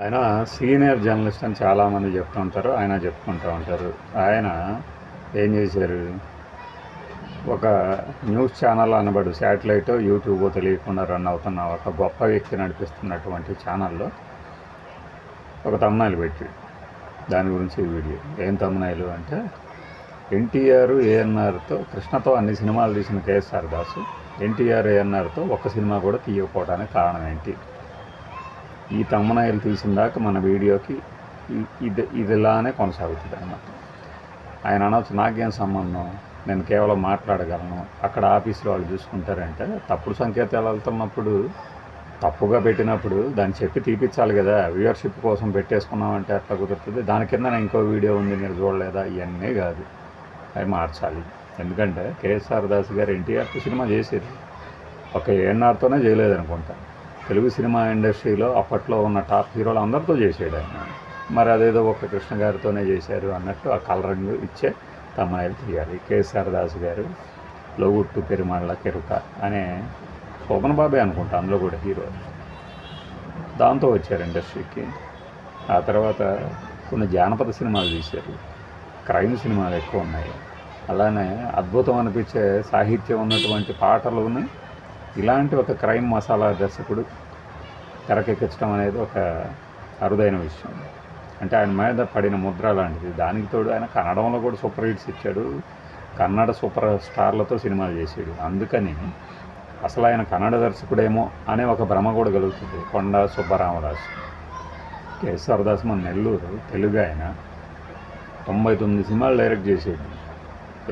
ఆయన senior journalist అని చాలామంది చెప్తూ ఉంటారు. ఆయన చెప్పుకుంటూ ఉంటారు. ఆయన ఏం చేశారు, ఒక న్యూస్ ఛానల్ అనబడు శాటిలైట్ యూట్యూబ్ తెలియకుండా రన్ అవుతున్న ఒక గొప్ప వ్యక్తి నడిపిస్తున్నటువంటి ఛానల్లో ఒక తమ్మునాయిలు పెట్టి దాని గురించి ఈ వీడియో. ఏం తమ్మునాయిలు అంటే, ఎన్టీఆర్ ఏఎన్ఆర్తో కృష్ణతో అన్ని సినిమాలు తీసిన కేఎస్ఆర్ దాసు ఎన్టీఆర్ ఏఎన్ఆర్తో ఒక్క సినిమా కూడా తీయకపోవడానికి కారణం ఏంటి? ఈ తమ్మునాయిలు తీసిన దాకా మన వీడియోకి ఇదిలానే కొనసాగుతుంది అన్నమాట. ఆయన అనవచ్చు, నాకేం సంబంధం, నేను కేవలం మాట్లాడగలను, అక్కడ ఆఫీసులో వాళ్ళు చూసుకుంటారంటే. తప్పుడు సంకేతాలు వెళ్తున్నప్పుడు, తప్పుగా పెట్టినప్పుడు దాన్ని చెప్పి తీపిచ్చాలి కదా. వ్యూవర్షిప్ కోసం పెట్టేసుకున్నామంటే అట్లా కుదురుతుంది. దాని కింద ఇంకో వీడియో ఉంది, మీరు చూడలేదా? ఇవన్నీ కాదు, అవి మార్చాలి. ఎందుకంటే కేఎస్ఆర్ దాస్ గారు ఎన్టీఆర్తో సినిమా చేసేది, ఒక ఏఎన్ఆర్తోనే చేయలేదనుకుంటా. తెలుగు సినిమా ఇండస్ట్రీలో అప్పట్లో ఉన్న టాప్ హీరోలు అందరితో చేసాడు ఆయన. మరి అదేదో ఒక కృష్ణ గారితోనే చేశారు అన్నట్టు ఆ కలరింగ్ ఇచ్చే తమ్మునాయిలు తీయాలి. కేఎస్ఆర్ దాస్ గారు లోగుట్టు పెరుమాళ్ళ కెరుక అనే శోభన్ బాబే అనుకుంటా అందులో కూడా హీరో. దాంతో వచ్చారు ఇండస్ట్రీకి. ఆ తర్వాత కొన్ని జానపద సినిమాలు తీశారు, క్రైమ్ సినిమాలు ఎక్కువ ఉన్నాయి. అలానే అద్భుతం అనిపించే సాహిత్యం ఉన్నటువంటి పాటలుని ఇలాంటి ఒక క్రైమ్ మసాలా దర్శకుడు తెరకెక్కించడం అనేది ఒక అరుదైన విషయం. అంటే ఆయన మీద పడిన ముద్ర లాంటిది. దానికి తోడు ఆయన కన్నడంలో కూడా సూపర్ హిట్స్ ఇచ్చాడు, కన్నడ సూపర్ స్టార్లతో సినిమాలు చేసాడు. అందుకని అసలు ఆయన కన్నడ దర్శకుడేమో అనే ఒక భ్రమ కూడా కలుగుతుంది. కొండా సుబ్బరామదాసు, కేఎస్ఆర్ దాస్ మన నెల్లూరు తెలుగు ఆయన 99 సినిమాలు డైరెక్ట్ చేసేది.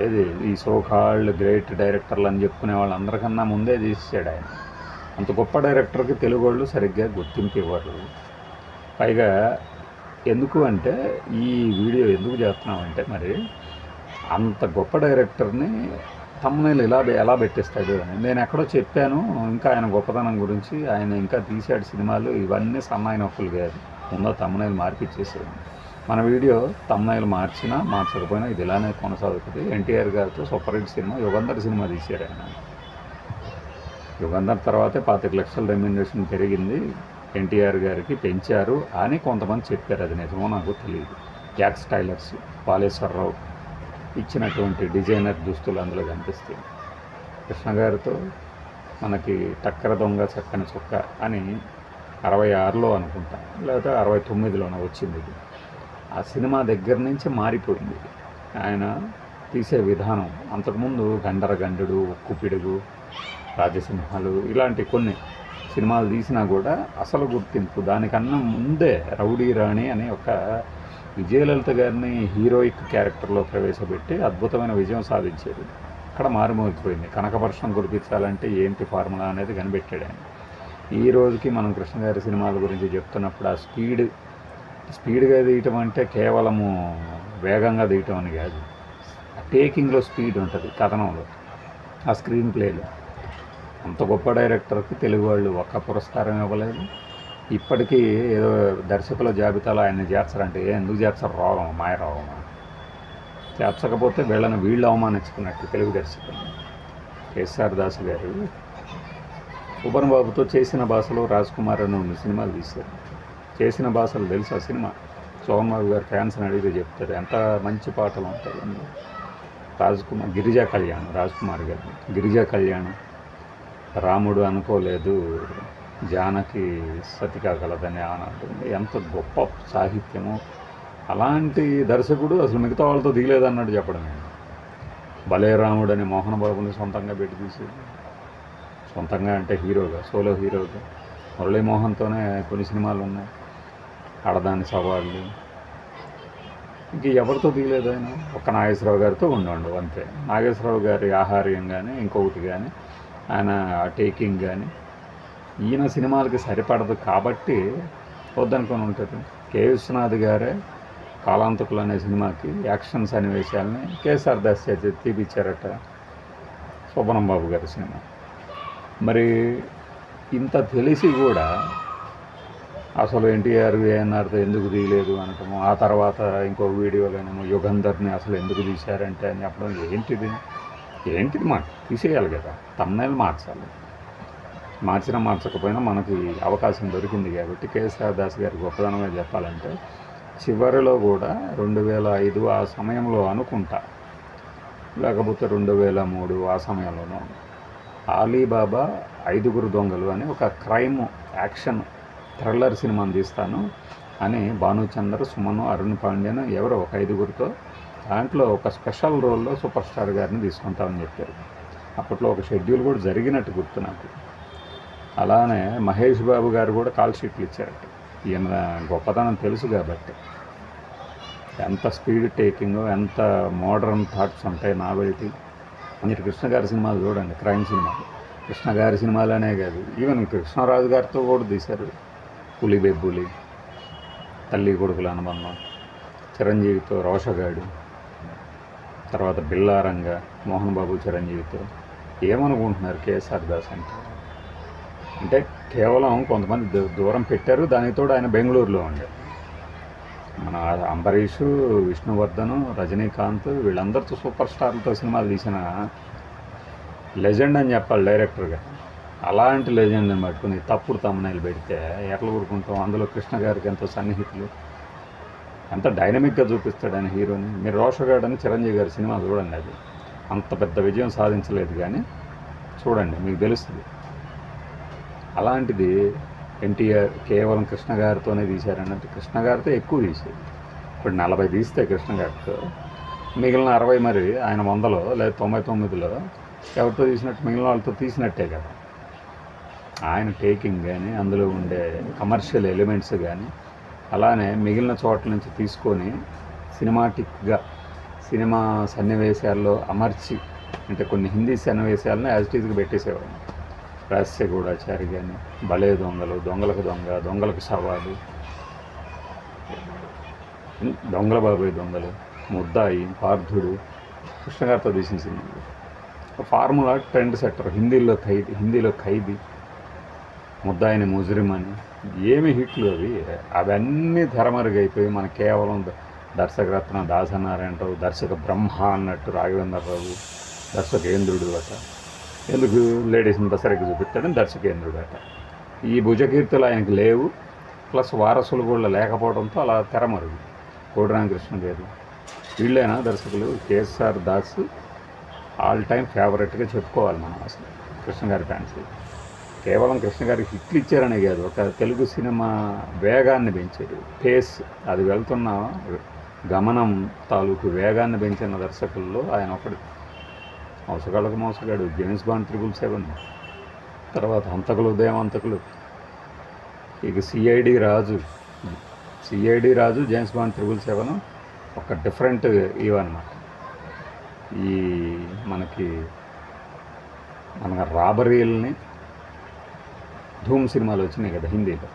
ఏది ఈ సోకాల్డ్ గ్రేట్ డైరెక్టర్లు అని చెప్పుకునే వాళ్ళందరికన్నా ముందే తీసాడు ఆయన. అంత గొప్ప డైరెక్టర్కి తెలుగు వాళ్ళు సరిగ్గా గుర్తింపు ఇవ్వరు. పైగా ఎందుకు అంటే, ఈ వీడియో ఎందుకు చేస్తున్నామంటే, మరి అంత గొప్ప డైరెక్టర్ని తమ్మునాయిలు ఎలా పెట్టేస్తాడు అని నేను ఎక్కడో చెప్పాను. ఇంకా ఆయన గొప్పతనం గురించి, ఆయన ఇంకా తీసాడు సినిమాలు, ఇవన్నీ సన్నాయి నొప్పులు కాదు. ముందో తమ్మునాయిలు మార్పిచ్చేసేది. మన వీడియో తమ్మునాయిలు మార్చినా మార్చకపోయినా ఇది ఇలానే కొనసాగుతుంది. ఎన్టీఆర్ గారితో super hit cinema Yugandhar cinema తీశారు ఆయన. యుగంధర్ తర్వాతే 25 లక్షల రెమ్యునరేషన్ పెరిగింది ఎన్టీఆర్ గారికి, పెంచారు అని కొంతమంది చెప్పారు. అది నిజమో నాకు తెలియదు. యాక్స్ టైలర్స్ పాలేశ్వరరావు ఇచ్చినటువంటి డిజైనర్ దుస్తులు అందులో కనిపిస్తాయి. కృష్ణ గారితో మనకి టక్కర దొంగ చక్కని చొక్క అని 66లో అనుకుంటా, లేకపోతే 69లోనే వచ్చింది. ఆ సినిమా దగ్గర నుంచి మారిపోయింది ఆయన తీసే విధానం. అంతకుముందు గండర గండుడు, ఉక్కు పిడుగు, రాజసింహాలు ఇలాంటి కొన్ని సినిమాలు తీసినా కూడా అసలు గుర్తింపు దానికన్నా ముందే రౌడీ రాణి అనే ఒక విజయలలిత గారిని హీరోయిక్ క్యారెక్టర్లో ప్రవేశపెట్టి అద్భుతమైన విజయం సాధించేది. అక్కడ మారుమోగిపోయింది. కనకవర్షం కురిపించాలంటే ఏంటి ఫార్ములా అనేది కనిపెట్టాడు ఆయన. ఈ రోజుకి మనం కృష్ణ గారి సినిమాల గురించి చెప్తున్నప్పుడు ఆ స్పీడ్గా తీయటం అంటే కేవలము వేగంగా తీయటం అని కాదు, టేకింగ్లో స్పీడ్ ఉంటుంది కథనంలో, ఆ స్క్రీన్ ప్లేలో. అంత గొప్ప డైరెక్టర్కి తెలుగు వాళ్ళు ఒక్క పురస్కారం ఇవ్వలేదు. ఇప్పటికీ ఏదో దర్శకుల జాబితాలో ఆయన్ని చేర్చారంటే ఎందుకు చేర్చారు? రోగం, మాయ రోగం. చేర్చకపోతే వీళ్ళు అవమానించుకున్నట్టు తెలుగు దర్శకులు. కేఎస్ఆర్ దాస్ గారు శోభన్ బాబుతో చేసిన భాషలో రాజ్ కుమార్ అని 2 సినిమాలు తీశారు. చేసిన భాషలు తెలుసు ఆ సినిమా. శోభన్ బాబు గారు ఫ్యాన్స్ అని అడిగితే చెప్తారు ఎంత మంచి పాటలు ఉంటాయి అందులో. గిరిజా కళ్యాణం, రాజ్ కుమార్ గారు గిరిజా కళ్యాణం, రాముడు అనుకోలేదు జానకి సతి కాగలదని ఆనంటుంది. ఎంత గొప్ప సాహిత్యము. అలాంటి దర్శకుడు అసలు మిగతా వాళ్ళతో దిగలేదన్నట్టు చెప్పడం. భలే రాముడు అని మోహన్ బాబుని సొంతంగా పెట్టి తీసేది. సొంతంగా అంటే హీరోగా, సోలో హీరోగా. మురళీమోహన్తోనే కొన్ని సినిమాలు ఉన్నాయి, ఆడదాని సవాళ్ళు. ఇంక ఎవరితో దిగలేదు ఆయన. ఒక్క నాగేశ్వరరావు గారితో ఉండు అంతే. నాగేశ్వరరావు గారి ఆహార్యం కానీ ఇంకొకటి కానీ ఆయన టేకింగ్ కానీ ఈయన సినిమాలకి సరిపడదు కాబట్టి వద్దనుకొని ఉంటుంది. కె విశ్వనాథ్ గారే కాలాంతకులు అనే సినిమాకి యాక్షన్ సన్నివేశాలని కేఎస్ఆర్ దాస్ చేసి తీపిచ్చారట, శోభనం బాబు గారి సినిమా. మరి ఇంత తెలిసి కూడా అసలు ఎన్టీఆర్ ఏఎన్ఆర్తో ఎందుకు తీయలేదు అనటము, ఆ తర్వాత ఇంకో వీడియోలోనేమో యుగంధర్ని అసలు ఎందుకు తీశారంటే అని చెప్పడం ఏంటిది మాట తీసేయాలి కదా, తమ్మునాయిలు మార్చాలి. మార్చినా మార్చకపోయినా మనకి అవకాశం దొరికింది కాబట్టి కేఎస్ఆర్ దాస్ గారి గొప్పదనమే చెప్పాలంటే చివరిలో కూడా 2005 ఆ సమయంలో అనుకుంటా, లేకపోతే 2003 ఆ సమయంలోనూ అలీబాబా 5 దొంగలు అని ఒక క్రైమ్ యాక్షన్ థ్రిల్లర్ సినిమాని తీస్తాను అని భానుచందర్, సుమన్, అరుణ్ పాండ్యన్ ఎవరో ఒక 5 దాంట్లో ఒక స్పెషల్ రోల్లో సూపర్ స్టార్ గారిని తీసుకుంటామని చెప్పారు. అప్పట్లో ఒక షెడ్యూల్ కూడా జరిగినట్టు గుర్తు నాకు. అలానే మహేష్ బాబు గారు కూడా కాల్ షీట్లు ఇచ్చారట. ఈయన గొప్పతనం తెలుసు కాబట్టి ఎంత స్పీడ్ టేకింగ్, ఎంత మోడర్న్ థాట్స్ ఉంటాయి, నావెల్టీ. మీరు కృష్ణ గారి సినిమాలు చూడండి, క్రైమ్ సినిమాలు. కృష్ణ గారి సినిమాలనే కాదు, ఈవెన్ కృష్ణరాజు గారితో కూడా తీశారు. పులి బెబ్బులి, తల్లి కొడుకుల అనుబంధం, చిరంజీవితో రోషగాడు, తర్వాత బిల్లారంగ, మోహన్ బాబు చిరంజీవితో. ఏమనుకుంటున్నారు కేఎస్ఆర్ దాస్ అంటే కేవలం కొంతమంది దూరం పెట్టారు. దానితో ఆయన బెంగళూరులో ఉండారు. మన అంబరీషు, విష్ణువర్ధన్, రజనీకాంత్ వీళ్ళందరితో సూపర్ స్టార్లతో సినిమాలు తీసిన లెజెండ్ అని చెప్పాలి డైరెక్టర్గా. అలాంటి లెజెండ్ని పట్టుకుని తప్పుడు తమ్ముళ్ళు పెడితే ఎట్లా ఊరుకుంటాం? అందులో కృష్ణ గారికి ఎంతో సన్నిహితులు, ఎంత డైనమిక్గా చూపిస్తాడు ఆయన హీరోని. మీరు రోషగాడ్ అని చిరంజీవి గారి సినిమా చూడండి, అది అంత పెద్ద విజయం సాధించలేదు కానీ చూడండి మీకు తెలుస్తుంది. అలాంటిది ఎన్టీఆర్ కేవలం కృష్ణ గారితోనే తీశారన్నట్టు కృష్ణ గారితో ఎక్కువ తీసేది. ఇప్పుడు 40 తీస్తే కృష్ణ గారితో, మిగిలిన 60 మరి ఆయన 100లో లేదా 99లో ఎవరితో తీసినట్టు మిగిలిన వాళ్ళతో తీసినట్టే కదా. ఆయన టేకింగ్ కానీ, అందులో ఉండే కమర్షియల్ ఎలిమెంట్స్ కానీ, అలానే మిగిలిన చోట్ల నుంచి తీసుకొని సినిమాటిక్గా సినిమా సన్నివేశాల్లో అమర్చి, అంటే కొన్ని హిందీ సన్నివేశాలను యాజ్ ఇట్ ఈజ్గా పెట్టేసేవాడు. రహస్యగూఢాచారి కానీ, భలే దొంగలు, దొంగలకు దొంగ, దొంగలకు సవాలు, దొంగల బాబాయ్ దొంగలు, ముద్దాయి, పార్థుడు, కృష్ణ గారితో తీసిన సినిమాలు. Formula trend setter. హిందీలో ఖైదీ, ముద్దాయిని ముజ్రిమ్ అని ఏమి హిట్లు అవి. అవన్నీ తెరమరుగైపోయి మన కేవలం దర్శకరత్న దాసనారాయణరావు, దర్శక బ్రహ్మ అన్నట్టు రాఘవేంద్రరావు, దర్శకేంద్రుడు అట. ఎందుకు లేడీస్ని సరిగ్గా చూపిస్తాడని దర్శకేంద్రుడు అట. ఈ భుజకీర్తులు ఆయనకు లేవు, ప్లస్ వారసులు కూడా లేకపోవడంతో అలా తెరమరుగు. కోడిరామకృష్ణ గారు వీళ్ళైనా దర్శకులు. కేఎస్ఆర్ దాస్ ఆల్ టైమ్ ఫేవరెట్గా చెప్పుకోవాలి మనం. అసలు కృష్ణ గారి ఫ్యాన్స్ కేవలం కృష్ణ గారికి హిట్లు ఇచ్చారనే కాదు, ఒక తెలుగు సినిమా వేగాన్ని పెంచారు. పేస్, అది వెళ్తున్న గమనం తాలూకు వేగాన్ని పెంచిన దర్శకుల్లో ఆయన ఒకటి. మోసగాడు, జేమ్స్ బాండ్ 777, తర్వాత హంతకులు, ఉదయవంతకులు, ఇక సిఐడి రాజు, జేమ్స్ బాండ్ 777 ఒక డిఫరెంట్ ఇవన్నమాట. ఈ మన రాబరీల్ని ధూమ్ సినిమాలు వచ్చినాయి కదా హిందీలో,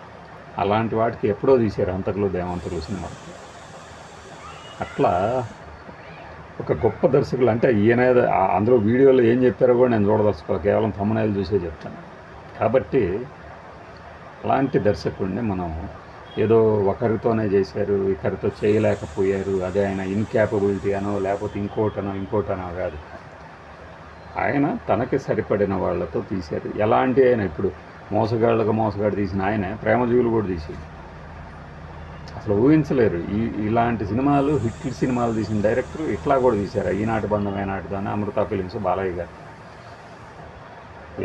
అలాంటి వాటికి ఎప్పుడో తీశారు హంతకులు, దేవంతకులు సినిమాలు. అట్లా ఒక గొప్ప దర్శకులు. అంటే ఈయన అందులో వీడియోలో ఏం చెప్పారో కూడా నేను చూడదలుచుకోవాలి, కేవలం thumbnail చూసే చెప్తాను. కాబట్టి అలాంటి దర్శకుడిని మనం ఏదో ఒకరితోనే చేశారు, ఇక్కడితో చేయలేకపోయారు, అదే ఆయన ఇన్క్యాపబిలిటీ అనో లేకపోతే ఇంకోటనో కాదు. ఆయన తనకి సరిపడిన వాళ్ళతో తీశారు. ఎలాంటి ఆయన ఇప్పుడు మోసగాడు తీసిన ఆయన ప్రేమజీవులు కూడా తీసేది. అసలు ఊహించలేరు. ఇలాంటి సినిమాలు, హిట్ సినిమాలు తీసిన డైరెక్టర్ ఇట్లా కూడా తీశారు. ఈనాటి బంధం ఏనాటిదో అని అమృత ఫిలిమ్స్, బాలయ్య గారు.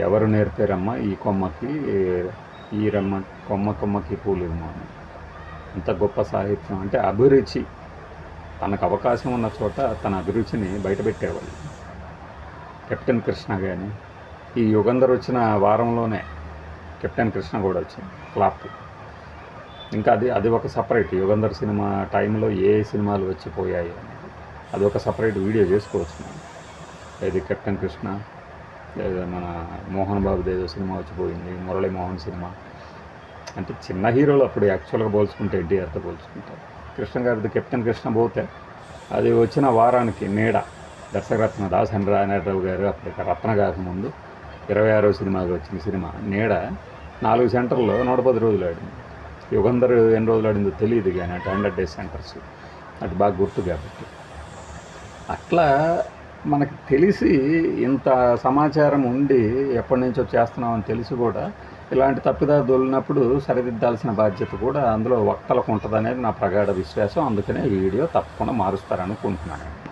ఎవరు నేర్పారమ్మా ఈ కొమ్మకి ఈ కొమ్మకి పూలిమ్మ అని. అంత గొప్ప సాహిత్యం. అంటే అభిరుచి, తనకు అవకాశం ఉన్న చోట తన అభిరుచిని బయటపెట్టేవాళ్ళు. కెప్టెన్ కృష్ణ కానీ, ఈ యుగంధర్ వచ్చిన వారంలోనే కెప్టెన్ కృష్ణ కూడా వచ్చింది, ఫ్లాప్. ఇంకా అది ఒక సపరేట్. యుగంధర్ సినిమా టైంలో ఏ సినిమాలు వచ్చిపోయాయి అనేది అది ఒక సపరేట్ వీడియో చేసుకోవచ్చు మనం. ఇది కెప్టెన్ కృష్ణ, లేదా మన మోహన్ బాబుది ఏదో సినిమా వచ్చిపోయింది, మురళీ మోహన్ సినిమా. అంటే చిన్న హీరోలు అప్పుడు యాక్చువల్గా పోల్చుకుంటే ఎన్టీఆర్తో పోల్చుకుంటారు. కృష్ణ గారిది కెప్టెన్ కృష్ణ పోతే అది వచ్చిన వారానికి నీడ, దర్శకరత్న దాసనారాయణరావు గారు అప్పటికి రత్న గారి ముందు 26వ సినిమాకి వచ్చిన సినిమా నీడ 4 సెంటర్లో 110 రోజులు ఆడింది. యుగంధర్ ఎన్ని రోజులు ఆడిందో తెలియదు కానీ అటు 100 డేస్ సెంటర్స్, అది బాగా గుర్తు కాబట్టి. అట్లా మనకి తెలిసి ఇంత సమాచారం ఉండి ఎప్పటి నుంచో చేస్తున్నామని తెలిసి కూడా ఇలాంటి తప్పిదాలు దొరికినప్పుడు సరిదిద్దాల్సిన బాధ్యత కూడా అందులో వక్తలకు ఉంటుందనేది నా ప్రగాఢ విశ్వాసం. అందుకనే ఈ వీడియో తప్పకుండా మారుస్తారనుకుంటున్నాను.